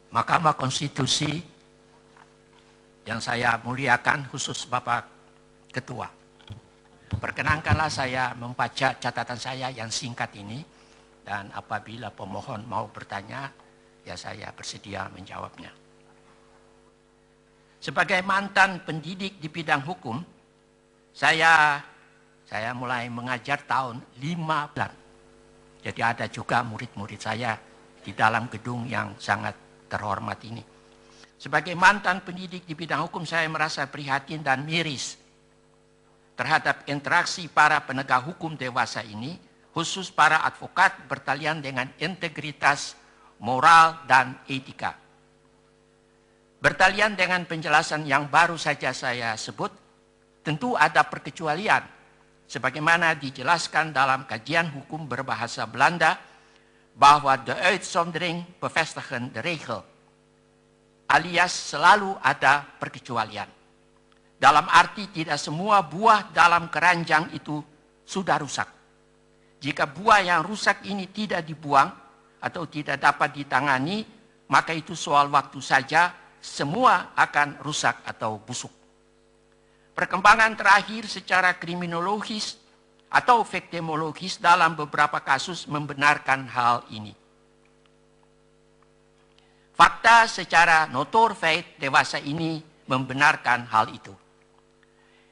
Mahkamah Konstitusi yang saya muliakan, khusus Bapak Ketua. Perkenankanlah saya membaca catatan saya yang singkat ini, dan apabila pemohon mau bertanya, ya saya bersedia menjawabnya. Sebagai mantan pendidik di bidang hukum, saya mulai mengajar tahun 15. Jadi ada juga murid-murid saya di dalam gedung yang sangat terhormat ini. Sebagai mantan pendidik di bidang hukum, saya merasa prihatin dan miris terhadap interaksi para penegak hukum dewasa ini, khusus para advokat bertalian dengan integritas, moral, dan etika. Bertalian dengan penjelasan yang baru saja saya sebut, tentu ada perkecualian, sebagaimana dijelaskan dalam kajian hukum berbahasa Belanda, bahwa de uitzondering bevestigen de regel, alias selalu ada perkecualian. Dalam arti tidak semua buah dalam keranjang itu sudah rusak. Jika buah yang rusak ini tidak dibuang atau tidak dapat ditangani, maka itu soal waktu saja, semua akan rusak atau busuk. Perkembangan terakhir secara kriminologis atau victimologis dalam beberapa kasus membenarkan hal ini. Fakta secara notor feit dewasa ini membenarkan hal itu.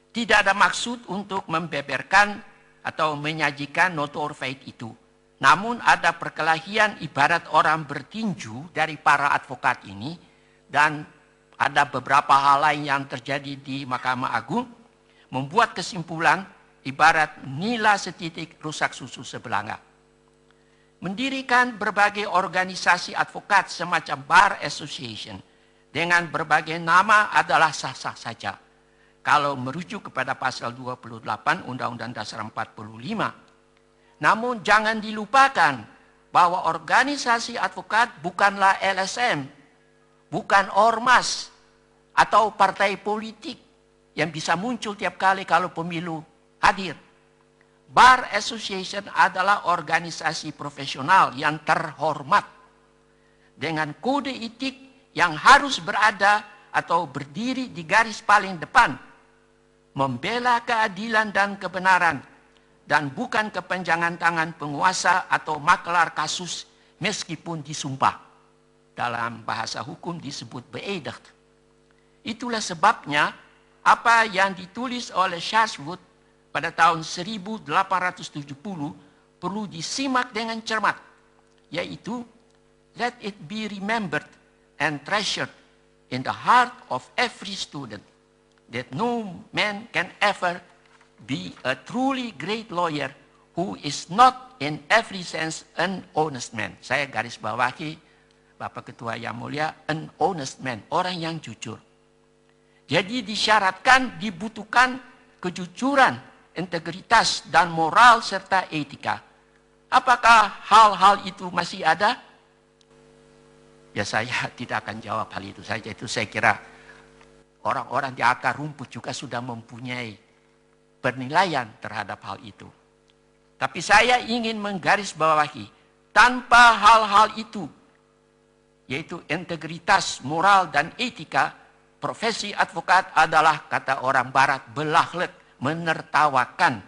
Tidak ada maksud untuk membeberkan atau menyajikan notor feit itu. Namun ada perkelahian ibarat orang bertinju dari para advokat ini, dan ada beberapa hal lain yang terjadi di Mahkamah Agung, membuat kesimpulan ibarat nila setitik rusak susu sebelanga. Mendirikan berbagai organisasi advokat semacam Bar Association dengan berbagai nama adalah sah-sah saja, kalau merujuk kepada pasal 28 Undang-Undang Dasar 45. Namun jangan dilupakan bahwa organisasi advokat bukanlah LSM, bukan ormas atau partai politik yang bisa muncul tiap kali kalau pemilu hadir. Bar Association adalah organisasi profesional yang terhormat dengan kode etik yang harus berada atau berdiri di garis paling depan, membela keadilan dan kebenaran, dan bukan kepanjangan tangan penguasa atau maklar kasus meskipun disumpah. Dalam bahasa hukum disebut beëdigd. Itulah sebabnya apa yang ditulis oleh Sharswood pada tahun 1870 perlu disimak dengan cermat, yaitu let it be remembered and treasured in the heart of every student that no man can ever be a truly great lawyer who is not in every sense an honest man. Saya garis bawahi, Bapak Ketua yang mulia, an honest man, orang yang jujur. Jadi disyaratkan, dibutuhkan kejujuran, integritas, dan moral serta etika. Apakah hal-hal itu masih ada? Ya saya tidak akan jawab hal itu saja. Itu saya kira orang-orang di akar rumput juga sudah mempunyai penilaian terhadap hal itu. Tapi saya ingin menggarisbawahi, tanpa hal-hal itu, yaitu integritas, moral, dan etika, profesi advokat adalah, kata orang barat, belahlet, menertawakan.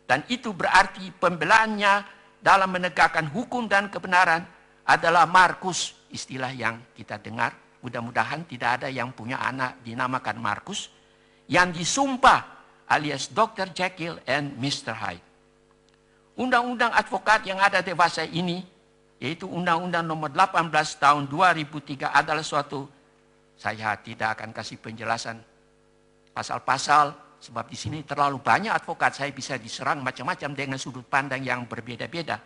Dan itu berarti pembelaannya dalam menegakkan hukum dan kebenaran adalah Markus, istilah yang kita dengar. Mudah-mudahan tidak ada yang punya anak dinamakan Markus, yang disumpah alias Dr. Jekyll and Mr. Hyde. Undang-undang advokat yang ada dewasa ini, yaitu Undang-Undang Nomor 18 Tahun 2003 adalah suatu, saya tidak akan kasih penjelasan pasal-pasal, sebab di sini terlalu banyak advokat, saya bisa diserang macam-macam dengan sudut pandang yang berbeda-beda.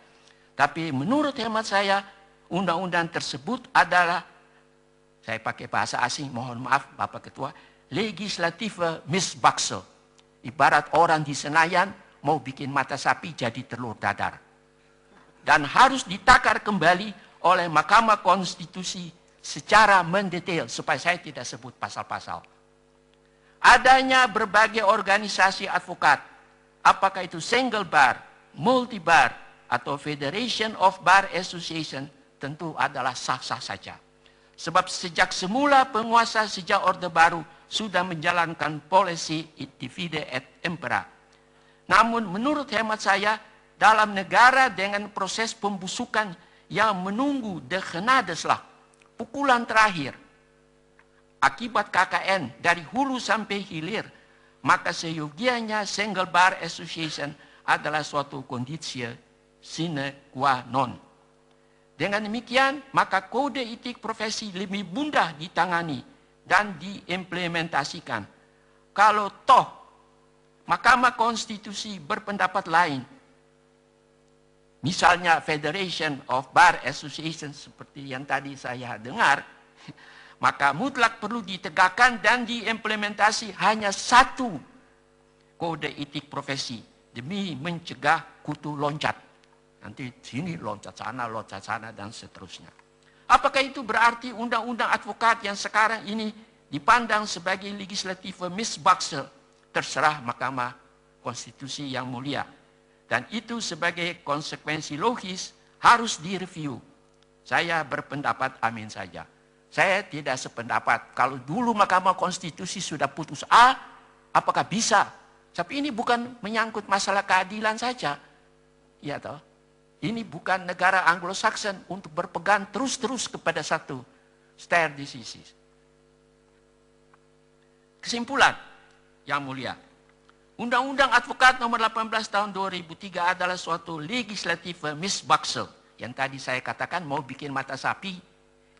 Tapi menurut hemat saya, undang-undang tersebut adalah, saya pakai bahasa asing, mohon maaf Bapak Ketua, legislative misbaksel. Ibarat orang di Senayan mau bikin mata sapi jadi telur dadar. Dan harus ditakar kembali oleh Mahkamah Konstitusi secara mendetail, supaya saya tidak sebut pasal-pasal. Adanya berbagai organisasi advokat, apakah itu single bar, multi bar, atau Federation of Bar Association, tentu adalah sah-sah saja. Sebab sejak semula penguasa sejak Orde Baru sudah menjalankan polisi divide et impera. Namun menurut hemat saya, dalam negara dengan proses pembusukan yang menunggu de genadeslah, pukulan terakhir, akibat KKN dari hulu sampai hilir, maka seyogianya Single Bar Association adalah suatu kondisi sine qua non. Dengan demikian, maka kode etik profesi lebih mudah ditangani dan diimplementasikan. Kalau toh Mahkamah Konstitusi berpendapat lain, misalnya Federation of Bar Association seperti yang tadi saya dengar, maka mutlak perlu ditegakkan dan diimplementasi hanya satu kode etik profesi demi mencegah kutu loncat. Nanti sini loncat sana, dan seterusnya. Apakah itu berarti undang-undang advokat yang sekarang ini dipandang sebagai legislatif misbakse? Terserah Mahkamah Konstitusi yang mulia. Dan itu sebagai konsekuensi logis harus direview. Saya berpendapat amin saja. Saya tidak sependapat. Kalau dulu Mahkamah Konstitusi sudah putus A, apakah bisa? Tapi ini bukan menyangkut masalah keadilan saja. Ya toh? Ini bukan negara Anglo-Saxon untuk berpegang terus-terus kepada satu stare decisis. Kesimpulan yang mulia, Undang-Undang Advokat nomor 18 tahun 2003 adalah suatu legislatif misbakse. Yang tadi saya katakan mau bikin mata sapi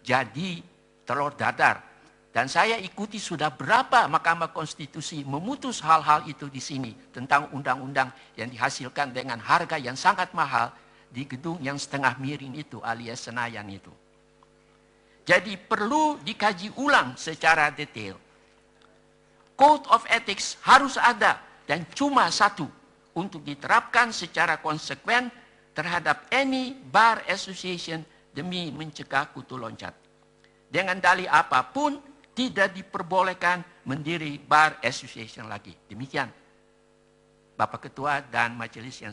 jadi telur dadar. Dan saya ikuti sudah berapa Mahkamah Konstitusi memutus hal-hal itu di sini. Tentang undang-undang yang dihasilkan dengan harga yang sangat mahal di gedung yang setengah miring itu alias Senayan itu. Jadi perlu dikaji ulang secara detail. Code of Ethics harus ada dan cuma satu untuk diterapkan secara konsekuen terhadap any bar association demi mencegah kutu loncat. Dengan dalih apapun tidak diperbolehkan mendiri bar association lagi. Demikian Bapak Ketua dan majelis yang